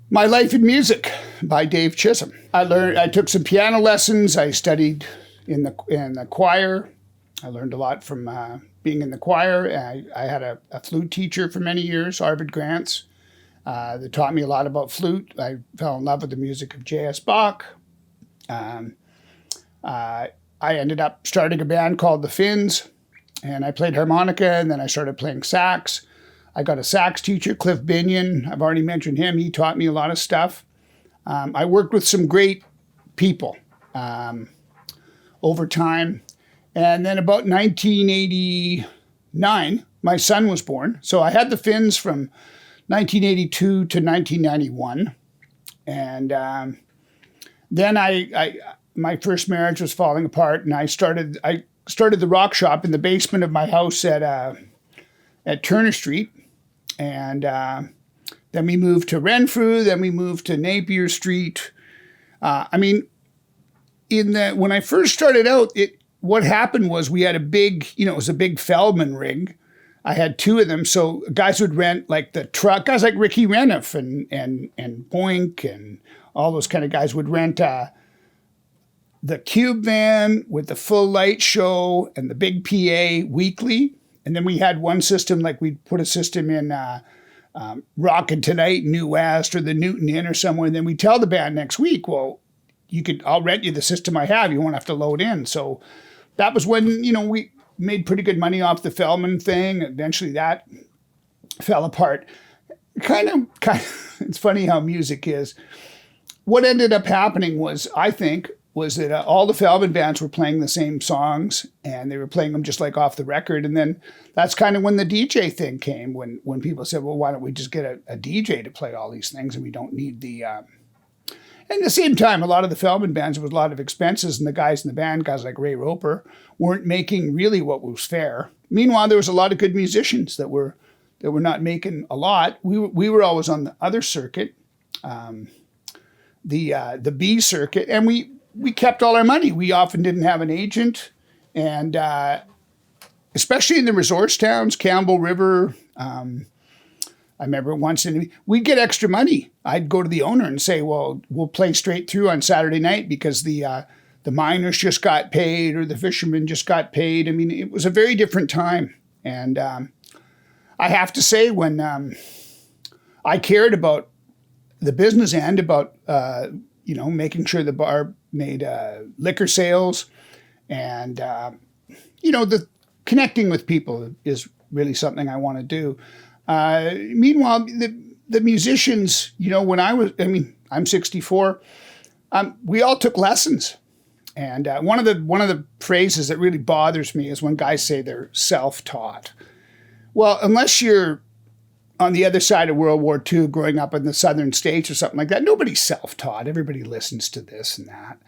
My Life in Music by Dave Chisholm. I took some piano lessons. I studied in the choir. I learned a lot from being in the choir. I had a flute teacher for many years, Arvid Grants, that taught me a lot about flute. I fell in love with the music of J.S. Bach. I ended up starting a band called The Finns, and I played harmonica, and then I started playing sax. I got a sax teacher, Cliff Binion. I've already mentioned him. He taught me a lot of stuff. I worked with some great people over time. And then about 1989, my son was born. So I had the Finns from 1982 to 1991. And then my first marriage was falling apart, and I started the rock shop in the basement of my house at Turner Street. And then we moved to Renfrew, then we moved to Napier Street. When I first started out, what happened was we had a big, it was a big Feldman rig. I had two of them, so guys would rent like the truck. Guys like Ricky Reniff and Boink and all those kind of guys would rent the Cube van with the full light show and the big PA weekly. And then we had one system, like we'd put a system in Rockin' Tonight, New West, or the Newton Inn or somewhere. And then we tell the band next week, well, I'll rent you the system I have. You won't have to load in. So that was when, we made pretty good money off the Feldman thing. Eventually that fell apart. Kind of, it's funny how music is. What ended up happening was that all the Feldman bands were playing the same songs, and they were playing them just like off the record. And then that's kind of when the DJ thing came, when people said, well, why don't we just get a DJ to play all these things, and we don't need the... At the same time, a lot of the Feldman bands, there was a lot of expenses, and the guys in the band, guys like Ray Roper, weren't making really what was fair. Meanwhile, there was a lot of good musicians that were not making a lot. We were always on the other circuit, the B circuit, and we kept all our money. We often didn't have an agent, and especially in the resource towns, Campbell River. I remember once we'd get extra money. I'd go to the owner and say, well, we'll play straight through on Saturday night because the miners just got paid or the fishermen just got paid. I mean, it was a very different time. And I have to say, when I cared about the business end, about making sure the bar made liquor sales, and the connecting with people is really something I want to do. Meanwhile, the musicians, when I'm 64, we all took lessons. And one of the phrases that really bothers me is when guys say they're self-taught. Well, unless you're on the other side of World War II, growing up in the southern states or something like that, nobody's self-taught. Everybody listens to this and that.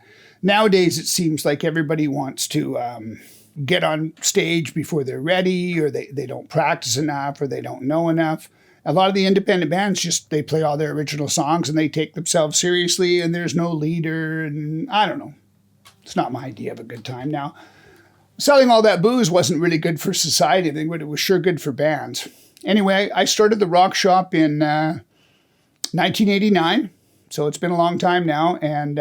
Nowadays, it seems like everybody wants to get on stage before they're ready, or they don't practice enough, or they don't know enough. A lot of the independent bands they play all their original songs and they take themselves seriously, and there's no leader, and I don't know. It's not my idea of a good time. Now, selling all that booze wasn't really good for society, but it was sure good for bands. Anyway, I started the rock shop in 1989, so it's been a long time now, and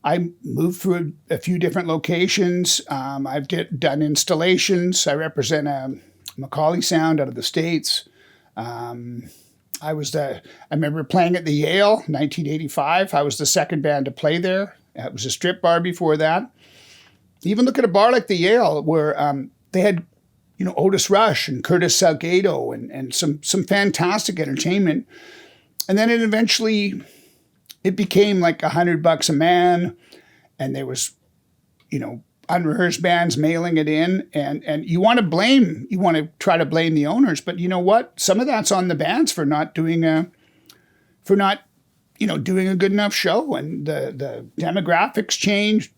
I moved through a few different locations. I've done installations. I represent a Macaulay sound out of the States. I remember playing at the Yale, 1985. I was the second band to play there. It was a strip bar before that. Even look at a bar like the Yale, where they had, Otis Rush and Curtis Salgado and some fantastic entertainment. And then it became like $100 a man, and there was, unrehearsed bands mailing it in, and you want to try to blame the owners, but you know what? Some of that's on the bands for not doing a good enough show, and the demographics changed.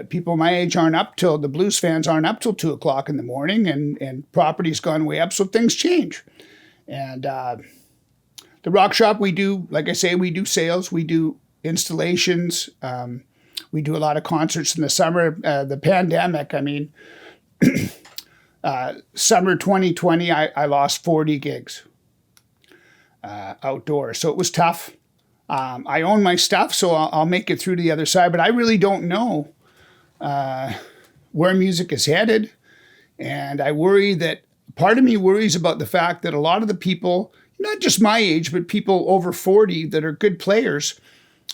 People my age the blues fans aren't up till 2:00 in the morning, and property's gone way up, so things change. And the rock shop, we do, like I say, we do sales, we do installations. We do a lot of concerts in the summer. The pandemic, summer 2020, I lost 40 gigs outdoors. So it was tough. I own my stuff, so I'll make it through to the other side. But I really don't know where music is headed. And I worry that part of me worries about the fact that a lot of the people, not just my age, but people over 40 that are good players,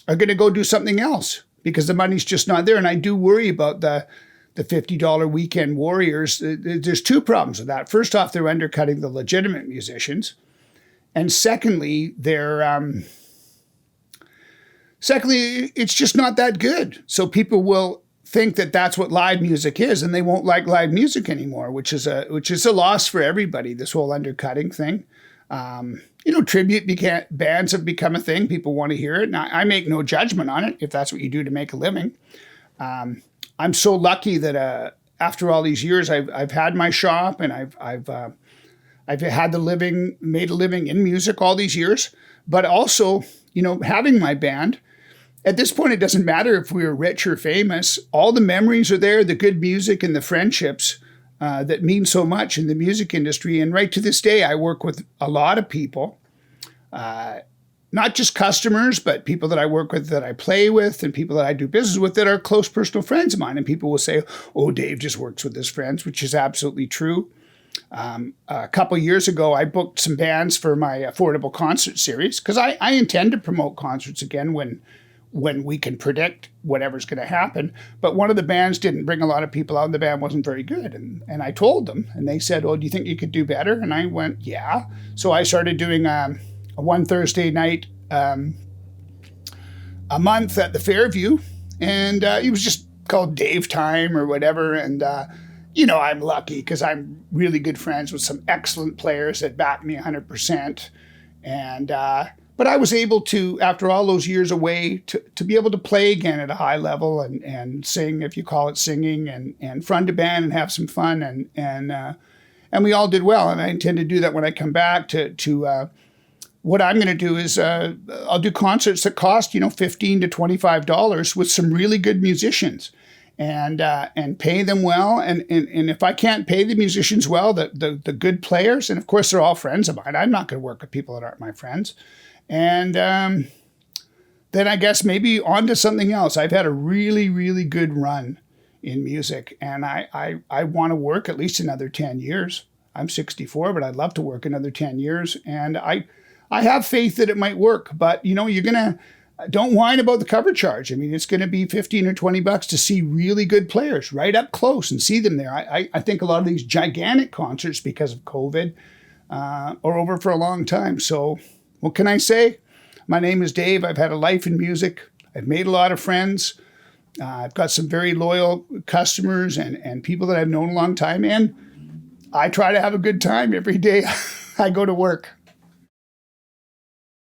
are going to go do something else because the money's just not there. And I do worry about the $50 weekend warriors. There's two problems with that. First off, they're undercutting the legitimate musicians. And secondly, it's just not that good. So people will think that that's what live music is, and they won't like live music anymore, which is a loss for everybody. This whole undercutting thing, tribute bands have become a thing. People want to hear it, and I make no judgment on it if that's what you do to make a living. I'm so lucky that after all these years, I've had my shop, and I've made a living in music all these years, but also having my band. At this point, it doesn't matter if we were rich or famous. All the memories are there, the good music and the friendships that mean so much in the music industry. And right to this day, I work with a lot of people, not just customers, but people that I work with, that I play with, and people that I do business with that are close personal friends of mine. And people will say, oh, Dave just works with his friends, which is absolutely true. A couple years ago, I booked some bands for my affordable concert series because I intend to promote concerts again when we can predict whatever's going to happen. But one of the bands didn't bring a lot of people out, and the band wasn't very good. And I told them, and they said, oh, do you think you could do better? And I went, yeah. So I started doing a one Thursday night a month at the Fairview, and it was just called Dave Time or whatever. And, I'm lucky because I'm really good friends with some excellent players that back me 100%. And, but I was able to, after all those years away, to be able to play again at a high level and sing, if you call it singing, and front a band and have some fun. And we all did well. And I intend to do that when I come back to what I'm going to do is I'll do concerts that cost, $15 to $25 with some really good musicians and pay them well. And if I can't pay the musicians well, the good players, and of course they're all friends of mine. I'm not going to work with people that aren't my friends. And then I guess maybe on to something else. I've had a really, really good run in music, and I want to work at least another 10 years. I'm 64, but I'd love to work another 10 years. And I have faith that it might work, but don't whine about the cover charge. I mean, it's going to be $15 or $20 to see really good players right up close and see them there. I think a lot of these gigantic concerts, because of COVID, are over for a long time. So what can I say? My name is Dave. I've had a life in music. I've made a lot of friends. I've got some very loyal customers and people that I've known a long time. And I try to have a good time every day I go to work.